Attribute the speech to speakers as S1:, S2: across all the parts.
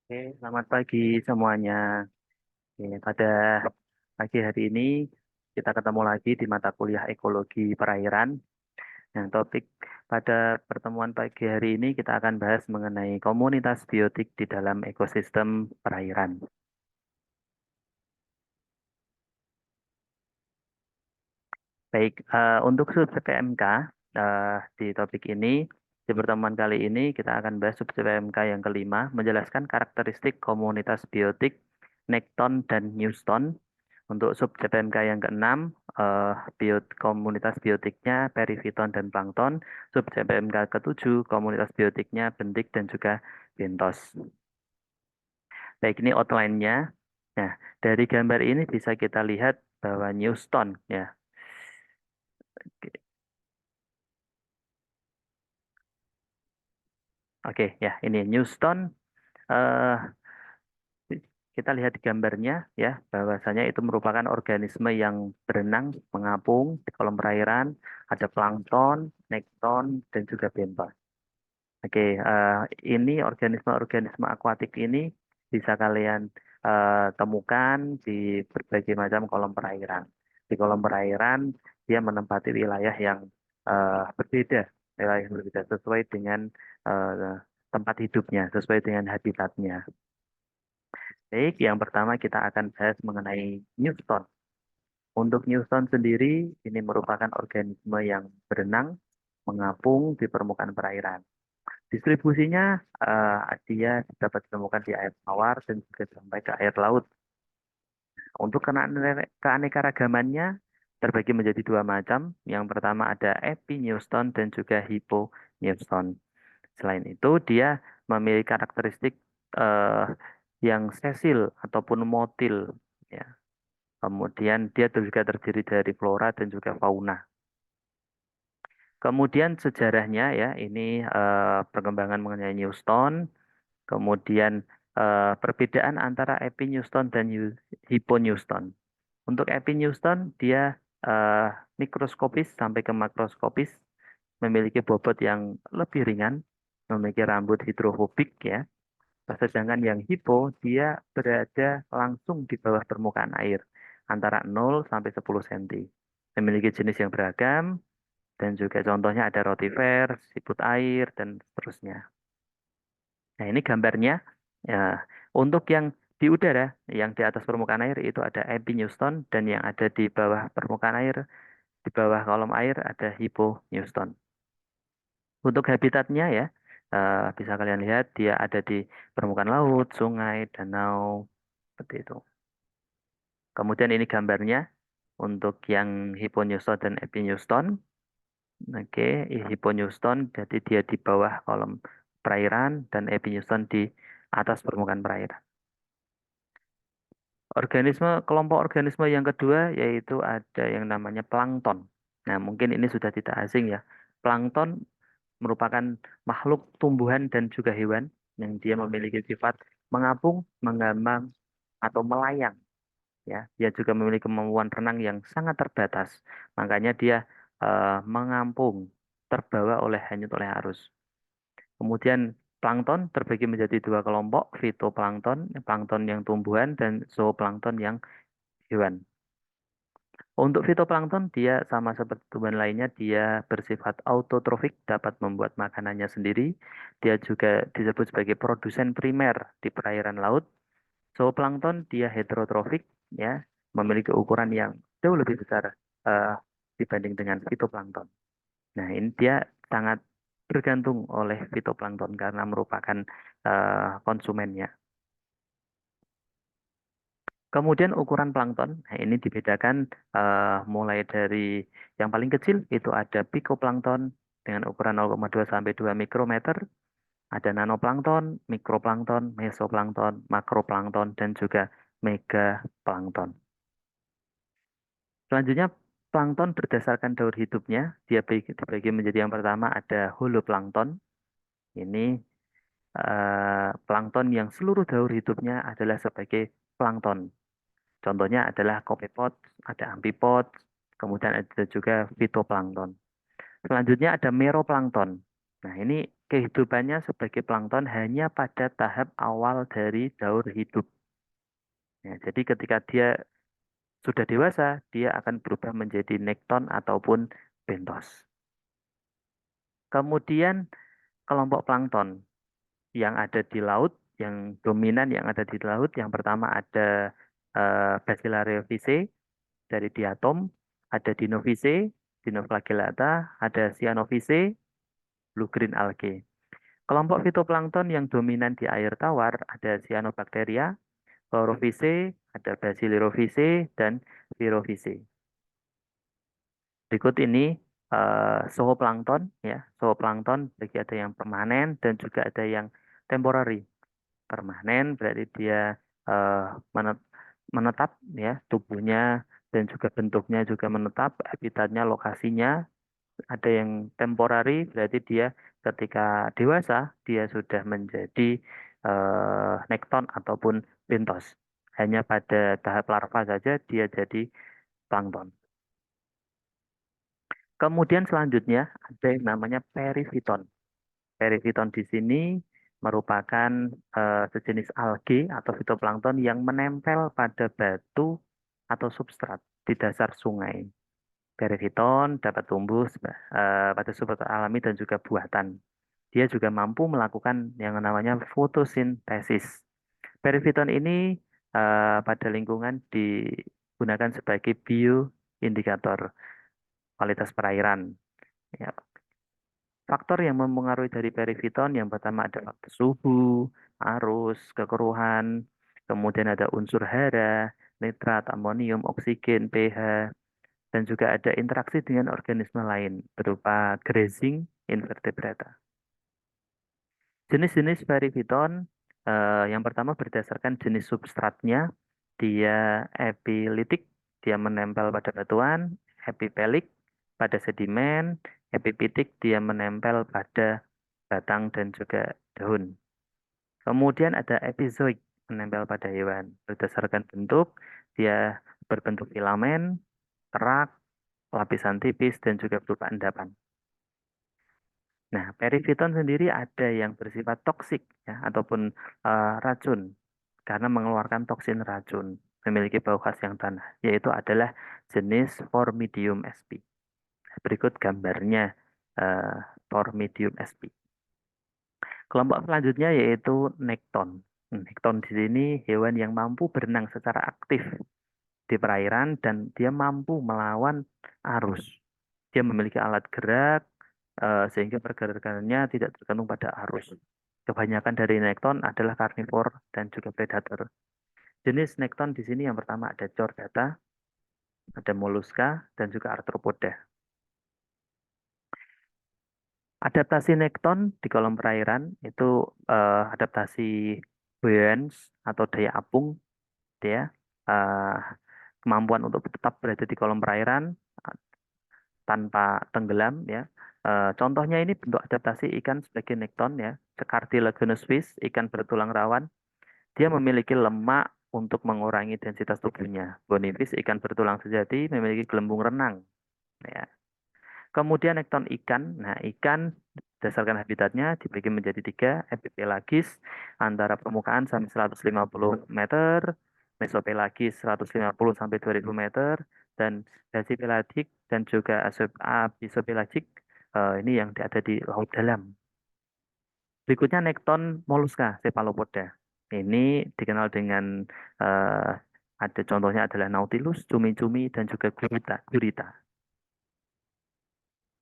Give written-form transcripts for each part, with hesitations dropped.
S1: Oke, selamat pagi semuanya. Oke, pada pagi hari ini kita ketemu lagi di mata kuliah Ekologi Perairan. Nah, topik pada pertemuan pagi hari ini kita akan bahas mengenai komunitas biotik di dalam ekosistem perairan. Baik, untuk sub PMK di topik ini, di pertemuan kali ini kita akan bahas sub PMK yang kelima, menjelaskan karakteristik komunitas biotik Nekton dan Newston. Untuk sub CPMK yang keenam, komunitas biotiknya perifiton dan plankton. Sub CPMK ketujuh, komunitas biotiknya bentik dan juga bentos. Baik, ini outline-nya. Nah, dari gambar ini bisa kita lihat bahwa Newston, ya. Oke, ya, ini Newston. eh kita lihat di gambarnya, ya, bahwasanya itu merupakan organisme yang berenang, mengapung di kolom perairan. Ada plankton, nekton, dan juga bentos. Oke, ini organisme-organisme akuatik ini bisa kalian temukan di berbagai macam kolom perairan. Di kolom perairan, dia menempati wilayah yang berbeda, wilayah yang berbeda sesuai dengan tempat hidupnya, sesuai dengan habitatnya. Baik, yang pertama kita akan bahas mengenai Newton. Untuk Newton sendiri, ini merupakan organisme yang berenang, mengapung di permukaan perairan. Distribusinya dia dapat ditemukan di air tawar dan juga sampai ke air laut. Untuk keanekaragamannya terbagi menjadi dua macam. Yang pertama ada Epineuston dan juga Hyponeuston. Selain itu, dia memiliki karakteristik eh, yang sesil ataupun motil. Ya. Kemudian dia juga terdiri dari flora dan juga fauna. Kemudian sejarahnya ya, ini perkembangan mengenai Newton. Kemudian perbedaan antara Epi-Newton dan Hypo-Newton. Untuk Epi-Newton dia mikroskopis sampai ke makroskopis, memiliki bobot yang lebih ringan, memiliki rambut hidrofobik ya. Sedangkan yang hipo dia berada langsung di bawah permukaan air antara 0 sampai 10 cm. Memiliki jenis yang beragam dan juga contohnya ada rotifer, siput air dan seterusnya. Nah, ini gambarnya. Ya, untuk yang di udara, yang di atas permukaan air itu ada epineuston dan yang ada di bawah permukaan air, di bawah kolom air ada hyponeuston. Untuk habitatnya ya, bisa kalian lihat dia ada di permukaan laut, sungai, danau, seperti itu. Kemudian ini gambarnya untuk yang hyponeuston dan epineuston. Oke, hyponeuston jadi dia di bawah kolom perairan dan epineuston di atas permukaan perairan. Kelompok organisme yang kedua yaitu ada yang namanya plankton. Nah, mungkin ini sudah tidak asing ya. Plankton merupakan makhluk tumbuhan dan juga hewan yang dia memiliki sifat mengapung, mengambang, atau melayang. Ya, dia juga memiliki kemampuan renang yang sangat terbatas. Makanya dia mengampung, terbawa oleh hanyut oleh arus. Kemudian plankton terbagi menjadi dua kelompok, fitoplankton, plankton yang tumbuhan, dan zooplankton yang hewan. Untuk fitoplankton, dia sama seperti tumbuhan lainnya, dia bersifat autotrofik, dapat membuat makanannya sendiri. Dia juga disebut sebagai produsen primer di perairan laut. Zooplankton, dia heterotrofik, ya, memiliki ukuran yang jauh lebih besar eh, dibanding dengan fitoplankton. Nah, ini dia sangat bergantung oleh fitoplankton karena merupakan konsumennya. Kemudian ukuran plankton, nah ini dibedakan mulai dari yang paling kecil itu ada pikoplankton dengan ukuran 0,2 sampai 2 mikrometer, ada nanoplankton, mikroplankton, mesoplankton, makroplankton, dan juga megaplankton. Selanjutnya, plankton berdasarkan daur hidupnya, dia dibagi menjadi yang pertama ada holoplankton. Ini plankton yang seluruh daur hidupnya adalah sebagai plankton. Contohnya adalah copepod, ada amphipod, kemudian ada juga phytoplankton. Selanjutnya ada meroplankton. Nah, ini kehidupannya sebagai plankton hanya pada tahap awal dari daur hidup. Ya, jadi ketika dia sudah dewasa, dia akan berubah menjadi nekton ataupun bentos. Kemudian kelompok plankton yang ada di laut, yang dominan yang ada di laut, yang pertama ada Basilarioideae dari diatom, ada Dinophyceae, Dinoflagellata, ada Cyanophyceae, blue green algae. Kelompok fitoplankton yang dominan di air tawar ada Cyanobacteria, Chlorophyceae, ada Basilorophyceae, dan Spirophyceae. Berikut ini zooplankton ya. Zooplankton bagi ada yang permanen dan juga ada yang temporary. Permanen berarti dia eh, menetap ya tubuhnya dan juga bentuknya juga menetap, habitatnya, lokasinya. Ada yang temporary berarti dia ketika dewasa dia sudah menjadi nekton ataupun bentos. Hanya pada tahap larva saja dia jadi plankton. Kemudian selanjutnya ada yang namanya perifiton. Perifiton di sini merupakan sejenis alge atau fitoplankton yang menempel pada batu atau substrat di dasar sungai. Perifiton dapat tumbuh pada substrat alami dan juga buatan. Dia juga mampu melakukan yang namanya fotosintesis. Perifiton ini pada lingkungan digunakan sebagai bioindikator kualitas perairan. Ya, faktor yang mempengaruhi dari perifiton yang pertama ada faktor suhu, arus, kekeruhan, kemudian ada unsur hara, nitrat, amonium, oksigen, pH, dan juga ada interaksi dengan organisme lain berupa grazing invertebrata. Jenis-jenis perifiton yang pertama berdasarkan jenis substratnya, dia epilitik, dia menempel pada batuan, epipelik pada sedimen, epipitik dia menempel pada batang dan juga daun. Kemudian ada epizoik menempel pada hewan. Berdasarkan bentuk, dia berbentuk filamen, kerak, lapisan tipis, dan juga berupa endapan. Nah, perifiton sendiri ada yang bersifat toksik ya, ataupun racun karena mengeluarkan toksin racun, memiliki bau khas yang tanah, yaitu adalah jenis Formidium sp. Berikut gambarnya eh, Formidium sp. Kelompok selanjutnya yaitu nekton. Nekton di sini hewan yang mampu berenang secara aktif di perairan dan dia mampu melawan arus. Dia memiliki alat gerak sehingga pergerakannya tidak tergantung pada arus. Kebanyakan dari nekton adalah karnivor dan juga predator. Jenis nekton di sini yang pertama ada chordata, ada molluska, dan juga arthropoda. Adaptasi nekton di kolam perairan itu adaptasi buoyance atau daya apung, dia eh, kemampuan untuk tetap berada di kolam perairan tanpa tenggelam ya. Contohnya ini bentuk adaptasi ikan sebagai nekton ya. Cartilaginous fish, ikan bertulang rawan. Dia memiliki lemak untuk mengurangi densitas tubuhnya. Bonyfish, ikan bertulang sejati, memiliki gelembung renang. Ya. Kemudian nekton ikan. Nah, ikan berdasarkan habitatnya dibagi menjadi tiga, epipelagis antara permukaan sampai 150 meter, mesopelagis 150 sampai 2000 meter, dan basipelagik dan juga apisopelagik ini yang ada di laut dalam. Berikutnya nekton molluska cephalopoda. Ini dikenal dengan eh, ada contohnya adalah nautilus, cumi-cumi, dan juga gurita. Gurita.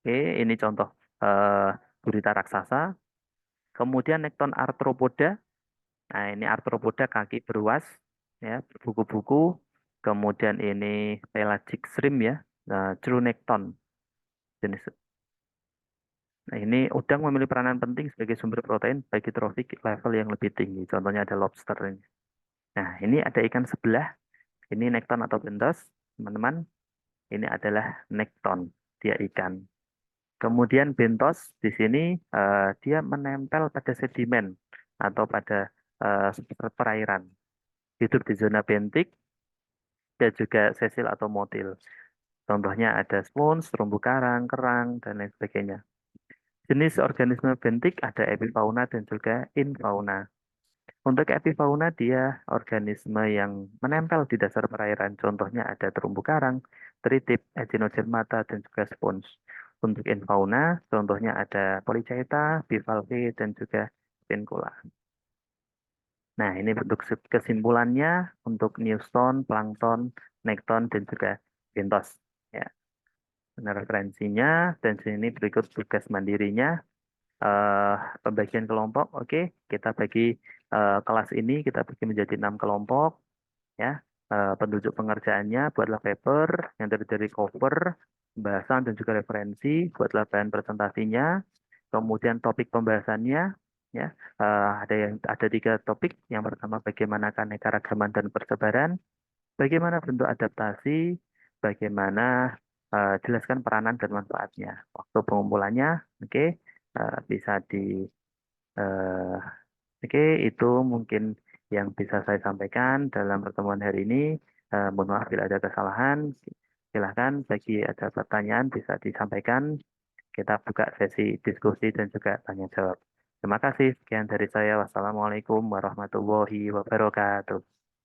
S1: Oke, ini contoh eh, gurita raksasa. Kemudian nekton arthropoda. Nah, ini arthropoda kaki beruas, ya, berbuku-buku. Kemudian ini pelagic shrimp ya, nah, true nekton jenis. Nah, ini udang memiliki peranan penting sebagai sumber protein bagi trofik level yang lebih tinggi. Contohnya ada lobster ini. Nah, ini ada ikan sebelah. Ini nekton atau bentos, teman-teman. Ini adalah nekton, dia ikan. Kemudian bentos di sini dia menempel pada sedimen atau pada substrat perairan. Hidup di zona bentik dan juga sesil atau motil. Contohnya ada spons, terumbu karang, kerang, dan lain sebagainya. Jenis organisme bentik ada epifauna dan juga infauna. Untuk epifauna dia organisme yang menempel di dasar perairan. Contohnya ada terumbu karang, tritip, echinodermata, dan juga spons. Untuk infauna, contohnya ada polychaeta, bivalve, dan juga spincula. Nah, ini bentuk kesimpulannya untuk newston, plankton, nekton, dan juga bentos. Ya, nah, referensinya dan sini berikut tugas mandirinya. eh Pembagian kelompok, oke, kita bagi kelas ini kita bagi menjadi 6 kelompok, ya. Penduduk pengerjaannya buatlah paper yang terdiri dari cover, pembahasan dan juga referensi, buatlah bahan presentasinya, kemudian topik pembahasannya, ya. Ada 3 topik. Yang pertama bagaimana keanekaragaman dan persebaran, bagaimana bentuk adaptasi, bagaimana jelaskan peranan dan manfaatnya. Waktu pengumpulannya, oke, bisa di eh, oke, itu mungkin yang bisa saya sampaikan dalam pertemuan hari ini. Mohon maaf bila ada kesalahan. Silahkan bagi ada pertanyaan bisa disampaikan. Kita buka sesi diskusi dan juga tanya jawab. Terima kasih. Sekian dari saya. Wassalamualaikum warahmatullahi wabarakatuh.